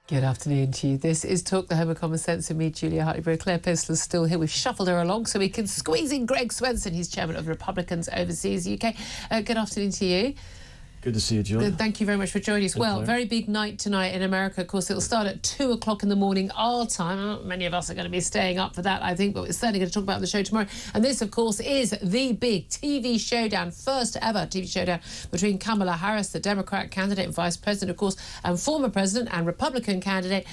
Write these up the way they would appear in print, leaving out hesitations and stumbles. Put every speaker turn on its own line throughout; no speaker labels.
Good afternoon to you. This is Talk, the home of common sense, and me, Julia Hartley-Brewer. Claire Postler's still here. We've shuffled her along so we can squeeze in Greg Swenson. He's chairman of Republicans Overseas UK. Good afternoon to you.
Good to see you, Julia.
Thank you very much for joining us. Well,
Claire.
very big night tonight in America. Of course, it'll start at 2 o'clock in the morning, our time. Many of us are going to be staying up for that, I think, but we're certainly going to talk about the show tomorrow. And this, of course, is the big TV showdown, first ever TV showdown between Kamala Harris, the Democrat candidate and vice president, of course, and former president and Republican candidate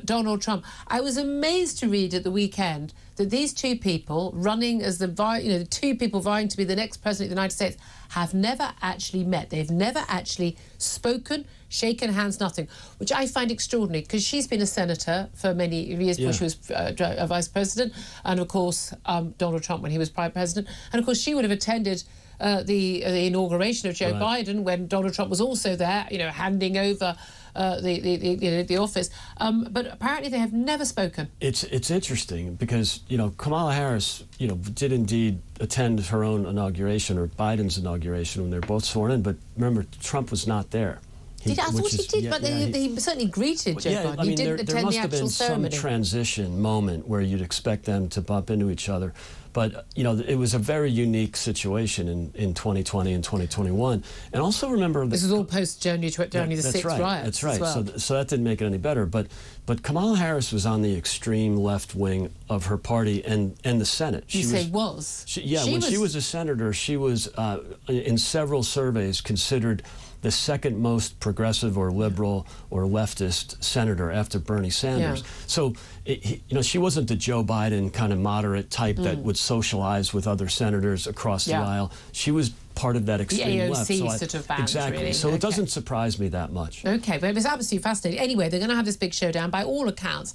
Donald Trump. I was amazed to read at the weekend that these two people running as the two people vying to be the next president of the United States have never actually met. They've never actually spoken, shaken hands, nothing, which I find extraordinary because she's been a senator for many years before she was a vice president, and of course Donald Trump when he was prime president, and of course she would have attended the inauguration of Joe Biden when Donald Trump was also there, handing over the office. But apparently they have never spoken.
It's interesting because, Kamala Harris, did indeed attend her own inauguration or Biden's inauguration when they're both sworn in. But remember, Trump was not there.
I thought he did, but he certainly greeted Joe Biden. He didn't attend the actual ceremony. There must have been some transition
moment where you'd expect them to bump into each other. But, it was a very unique situation in 2020 and 2021. And also remember...
This is all post-January the 6th riots.
That's right.
Well.
So that didn't make it any better. But Kamala Harris was on the extreme left wing of her party and the Senate.
She was?
When she was a senator, she was, in several surveys, considered the second most progressive or liberal or leftist senator after Bernie Sanders. So, she wasn't the Joe Biden kind of moderate type that would socialize with other senators across the aisle. She was part of that extreme left.
The AOC sort of band,
exactly.
Really.
So it doesn't surprise me that much.
Okay, but it was absolutely fascinating. Anyway, they're going to have this big showdown. By all accounts,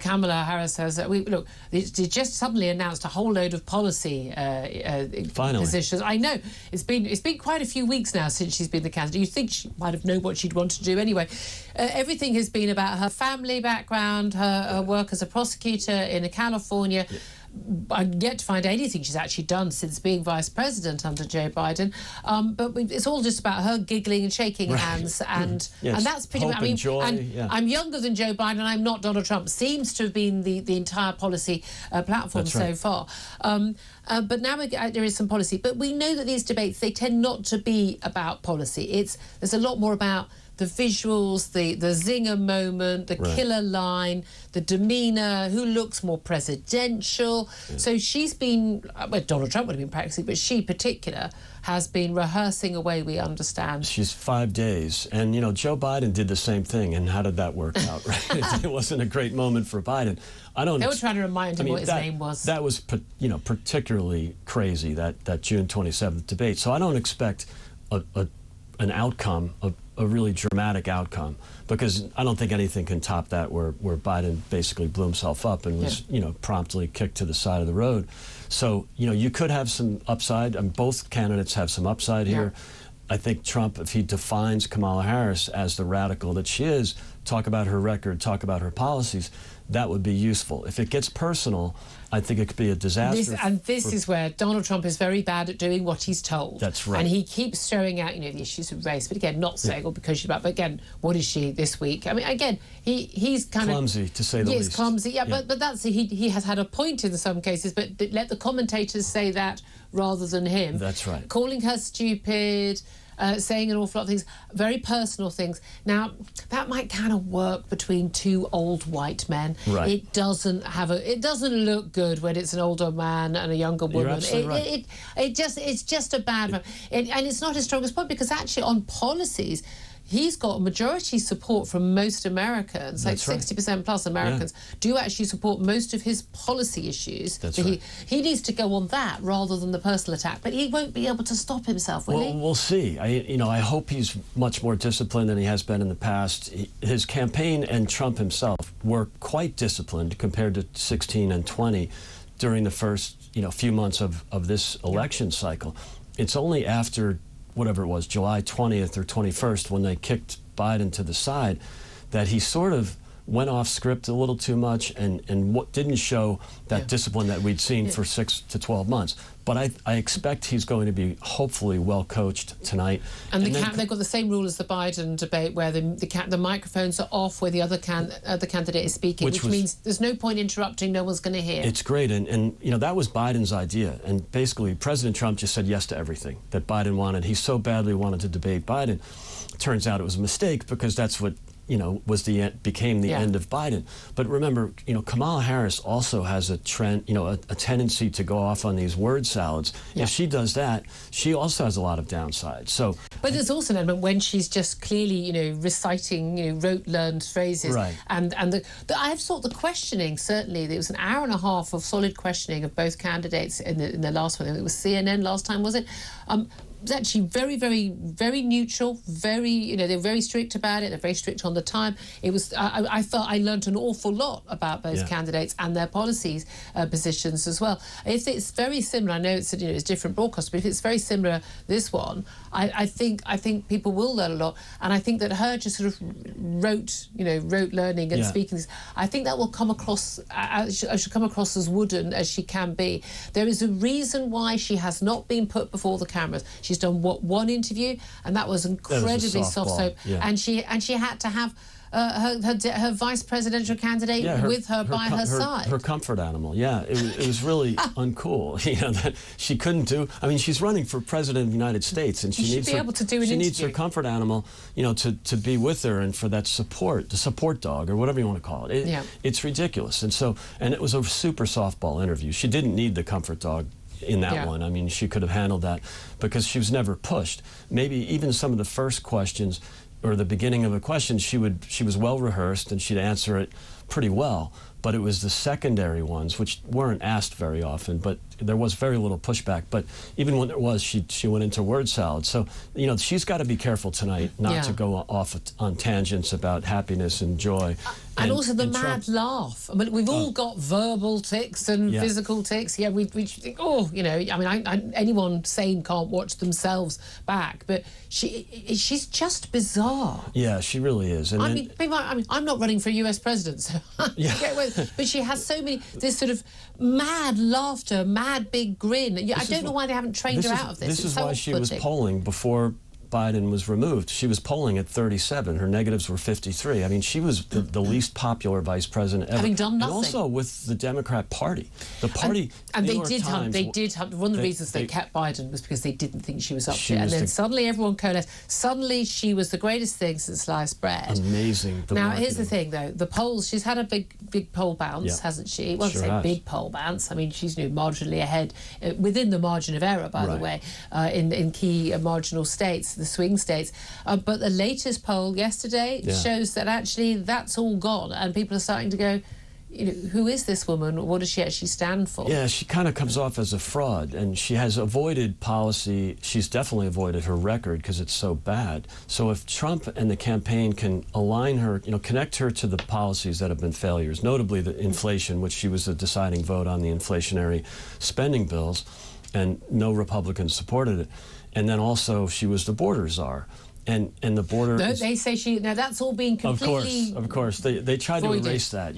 Kamala Harris says, they just suddenly announced a whole load of policy positions. I know. It's been quite a few weeks now since she's been the candidate. You'd think she might have known what she'd want to do anyway. Everything has been about her family background, her work as a prosecutor in California. I'm yet to find anything she's actually done since being vice president under Joe Biden. But it's all just about her giggling and shaking hands, and that's pretty much. I'm younger than Joe Biden. I'm not Donald Trump. Seems to have been the entire policy platform so far. But now there is some policy. But we know that these debates, they tend not to be about policy. There's a lot more about the visuals, the zinger moment, the killer line, the demeanour, who looks more presidential. So she's been, Donald Trump would have been practicing, but she in particular has been rehearsing away, we understand.
She's 5 days. And, Joe Biden did the same thing. And how did that work out, right? It wasn't a great moment for Biden. They were trying to remind him what his name was. That was, particularly crazy, that June 27th debate. So I don't expect an outcome, a really dramatic outcome, because I don't think anything can top that where Biden basically blew himself up and was, promptly kicked to the side of the road. So, you could have some upside, and both candidates have some upside here. I think Trump, if he defines Kamala Harris as the radical that she is, talk about her record, talk about her policies, that would be useful. If it gets personal, I think it could be a disaster.
This is where Donald Trump is very bad at doing what he's told.
That's right.
And he keeps throwing out, the issues of race, but again, not saying, because she's black, but again, what is she this week? I mean, again, he's kind
clumsy, to say the least.
Yes, clumsy, but that's, he has had a point in some cases, but let the commentators say that rather than him.
That's right.
Calling her stupid, saying an awful lot of things, very personal things. Now, that might kind of work between two old white men.
Right.
It doesn't look good when it's an older man and a younger woman.
You're absolutely right.
It's just a bad and it's not his strongest point, because actually on policies, he's got majority support from most Americans. Like 60% plus Americans do actually support most of his policy issues.
That's
right. He needs to go on that rather than the personal attack. But he won't be able to stop himself, will he?
We'll see. I hope he's much more disciplined than he has been in the past. His campaign and Trump himself were quite disciplined compared to 16 and 20 during the first few months of this election cycle. It's only after whatever it was, July 20th or 21st, when they kicked Biden to the side, that he sort of went off script a little too much and what didn't show that discipline that we'd seen for 6 to 12 months. But I expect he's going to be hopefully well coached tonight.
And they've got the same rule as the Biden debate, where the microphones are off where the other candidate is speaking, which means there's no point interrupting. No one's going to hear.
It's great, and you know, that was Biden's idea. And basically, President Trump just said yes to everything that Biden wanted. He so badly wanted to debate Biden. Turns out it was a mistake, because that's what, you know, became the end of Biden. But remember, you know, Kamala Harris also has a trend, you know, a tendency to go off on these word salads. If she does that, she also has a lot of downsides. So,
but there's also an element when she's just clearly, you know, reciting, you know, rote-learned phrases.
Right.
And I've thought the questioning, certainly, there was an hour and a half of solid questioning of both candidates in the last one. It was CNN last time, was it? It was actually very, very, very neutral, very, you know, they're very strict about it, they're very strict on the time. It was, I felt I learned an awful lot about both candidates and their policies, positions as well. If it's very similar, I know it's, you know, it's different broadcast, but if it's very similar, this one, I think people will learn a lot. And I think that her just sort of rote learning and speaking this, I think that will come across, she'll come across as wooden as she can be. There is a reason why she has not been put before the cameras. She's done one interview, and that was incredibly soft soap. And she had to have her vice presidential candidate with her by her side.
Her comfort animal, it was really uncool. You know, that she couldn't do. I mean, she's running for president of the United States, and she needs needs her comfort animal, you know, to be with her and for that support, the support dog or whatever you want to call it. It's ridiculous, and it was a super softball interview. She didn't need the comfort dog in that one. I mean, she could have handled that because she was never pushed. Maybe even some of the first questions or the beginning of a question, she was well rehearsed and she'd answer it pretty well. But it was the secondary ones, which weren't asked very often, but there was very little pushback. But even when there was, she went into word salad. So, you know, she's got to be careful tonight not to go off on tangents about happiness and joy.
And also the mad laugh. I mean, we've all got verbal tics and physical tics. Yeah, we think, oh, you know, I mean, anyone sane can't watch themselves back. But she's just bizarre.
Yeah, she really is. And
I mean, I'm not running for US president, so but she has so many, this sort of mad laughter, mad big grin. I don't know why they haven't trained her out of this.
This is why she was polling before Biden was removed. She was polling at 37. Her negatives were 53. I mean, she was the least popular vice president ever.
Having done nothing.
And also with the Democrat Party. The party,
and they did have, one of the reasons they kept Biden was because they didn't think she was up to it. And then suddenly everyone coalesced. Suddenly she was the greatest thing since sliced bread.
Amazing.
Now, here's the thing, though. The polls, she's had a big poll bounce, hasn't she? Well, sure say big poll bounce. I mean, she's marginally ahead, within the margin of error, by the way, in key marginal states, the swing states. But the latest poll yesterday shows that actually that's all gone, and people are starting to go, you know, who is this woman? What does she actually stand for? Yeah,
she kind of comes off as a fraud, and she has avoided policy. She's definitely avoided her record because it's so bad. So if Trump and the campaign can align her, you know, connect her to the policies that have been failures, notably the inflation, which she was the deciding vote on the inflationary spending bills, and no Republicans supported it. And then also she was the border czar. And the border...
they say now that's all being completely...
Of course. They tried to erase that,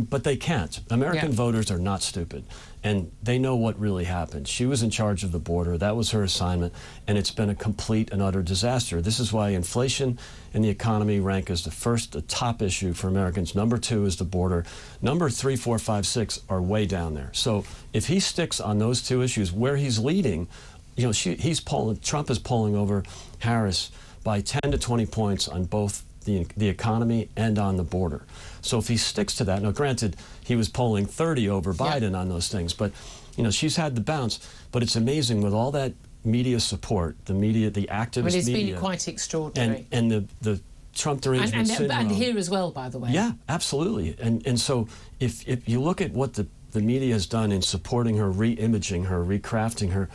but they can't. American voters are not stupid, and they know what really happened. She was in charge of the border. That was her assignment, and it's been a complete and utter disaster. This is why inflation and the economy rank as the top issue for Americans. Number 2 is the border. Number 3, 4, 5, 6 are way down there. So if he sticks on those 2 issues where he's leading, you know, Trump is polling over Harris by 10 to 20 points on both the economy and on the border. So if he sticks to that, now granted, he was polling 30 over Biden on those things, but, you know, she's had the bounce. But it's amazing with all that media support, the activist media.
It's been quite extraordinary.
And the Trump derangement syndrome.
And here as well, by the way.
Yeah, absolutely. And so if you look at what the media has done in supporting her, re-imaging her, recrafting her,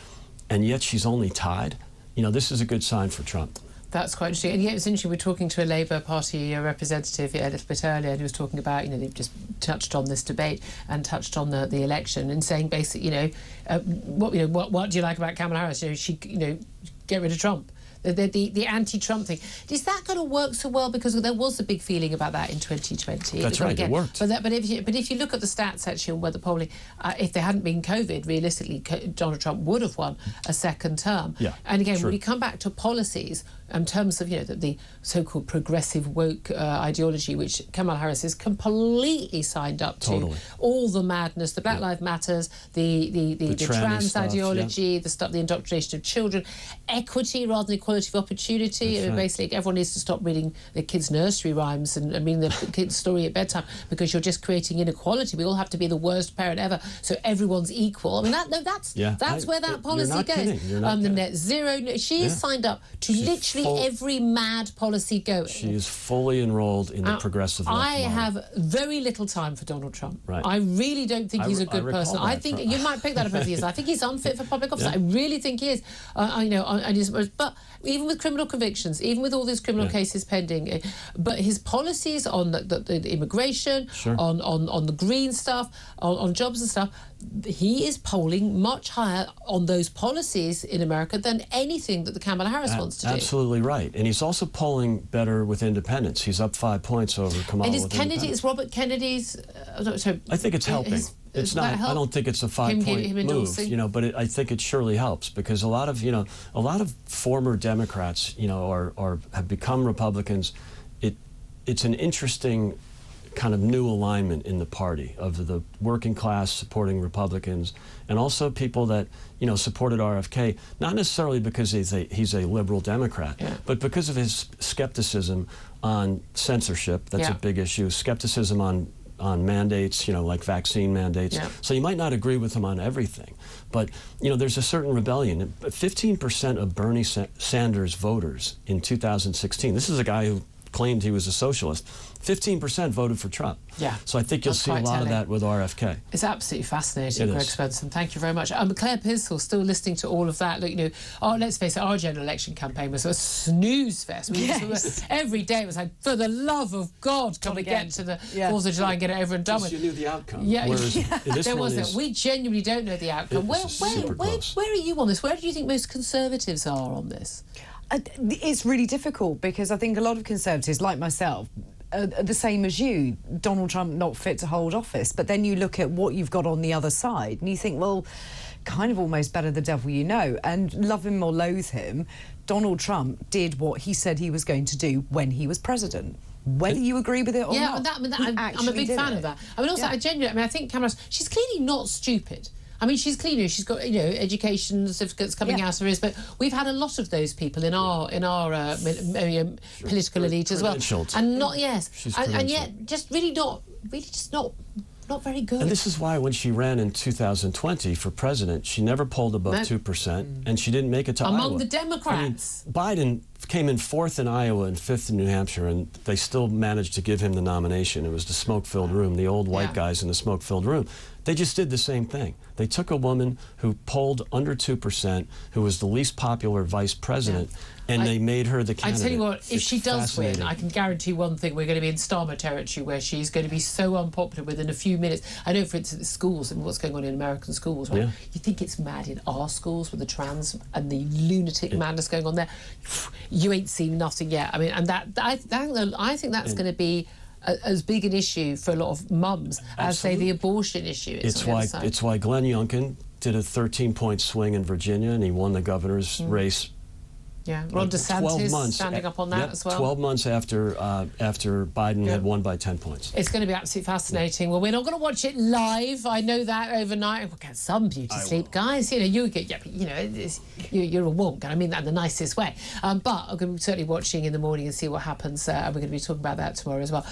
and yet she's only tied, you know, this is a good sign for Trump.
That's quite interesting. And yet it's interesting, we were talking to a Labour Party representative a little bit earlier, and he was talking about, you know, they've just touched on this debate and touched on the election and saying basically, what do you like about Kamala Harris? You know, she, you know, get rid of Trump. the anti-Trump thing. Is that going to work so well? Because there was a big feeling about that in 2020.
That's right, it worked.
But if you look at the stats, actually, on whether polling, if there hadn't been COVID, realistically, Donald Trump would have won a second term.
Yeah,
and again,
true.
when you come back to policies, in terms of the so-called progressive woke ideology, which Kamala Harris is completely signed up to, all the madness, the Black Lives Matters, the trans stuff, ideology, the indoctrination of children, equity rather than equality of opportunity. Basically, everyone needs to stop reading their kids' nursery rhymes and reading their kids' story at bedtime because you're just creating inequality. We all have to be the worst parent ever, so everyone's equal. I mean, that's where that policy goes. The net zero. She is signed up to literally every mad policy going.
She is fully enrolled in the progressive left
I
model.
have very little time for Donald Trump.
Right.
I really don't think he's a good person. I think you might pick that up as he is. I think he's unfit for public office. I really think he is. But even with criminal convictions, even with all these criminal cases pending, but his policies on the immigration, on the green stuff, on jobs and stuff, he is polling much higher on those policies in America than anything that the Kamala Harris wants to do.
Absolutely right. And he's also polling better with independents. He's up 5 points over Kamala.
And is Robert Kennedy's...
I think it's helping. It's not. I don't think it's a 5-point move, but I think it surely helps because a lot of former Democrats, have become Republicans. It's an interesting kind of new alignment in the party of the working class supporting Republicans and also people that supported RFK, not necessarily because he's a liberal Democrat, but because of his skepticism on censorship. That's a big issue. Skepticism on mandates, like vaccine mandates. So you might not agree with him on everything, but there's a certain rebellion. 15% of Bernie Sanders voters in 2016. This is a guy who claimed he was a socialist. 15% voted for Trump.
Yeah.
So I think you'll see a lot of that with RFK.
It's absolutely fascinating, Greg Spencer. Thank you very much. Claire Pearsall, still listening to all of that. Look, let's face it, our general election campaign was a snooze fest. Every day it was like, for the love of God, can we get to the 4th of July and get it over and done with?
You knew the outcome.
There wasn't. We genuinely don't know the outcome. Where are you on this? Where do you think most Conservatives are on this?
It's really difficult because I think a lot of Conservatives, like myself, are the same as you. Donald Trump not fit to hold office. But then you look at what you've got on the other side and you think, well, kind of almost better the devil you know. And love him or loathe him, Donald Trump did what he said he was going to do when he was president. Whether you agree with it or not.
I'm a big fan of that. I mean, also, I think Kamala, she's clearly not stupid. I mean, she's clean. She's got education certificates coming out of her ears, but we've had a lot of those people in our political elite as well, and yet just not very good.
And this is why when she ran in 2020 for president, she never polled above 2%, and she didn't make it to Iowa.
Among the Democrats.
I mean, Biden came in 4th in Iowa and 5th in New Hampshire, and they still managed to give him the nomination. It was the smoke-filled room, the old white guys in the smoke-filled room. They just did the same thing. They took a woman who polled under 2%, who was the least popular vice president, and they made her the candidate.
I tell you what, if she does win, I can guarantee one thing: we're going to be in Starmer territory, where she's going to be so unpopular within a few minutes. I know, for instance, schools and what's going on in American schools. Right? You think it's mad in our schools with the trans and the lunatic madness going on there? You ain't seen nothing yet. I mean, and I think that's going to be as big an issue for a lot of mums as, say, the abortion issue is.
It's why Glenn Youngkin did a 13-point swing in Virginia, and he won the governor's race.
Yeah, Ron DeSantis standing up on that as well.
12 months after Biden had won by 10 points.
It's going to be absolutely fascinating. Well, we're not going to watch it live. I know that overnight. We'll get some beauty sleep, guys. You're a wonk, and I mean that in the nicest way. But I'm going to be certainly watching in the morning and see what happens. And we're going to be talking about that tomorrow as well.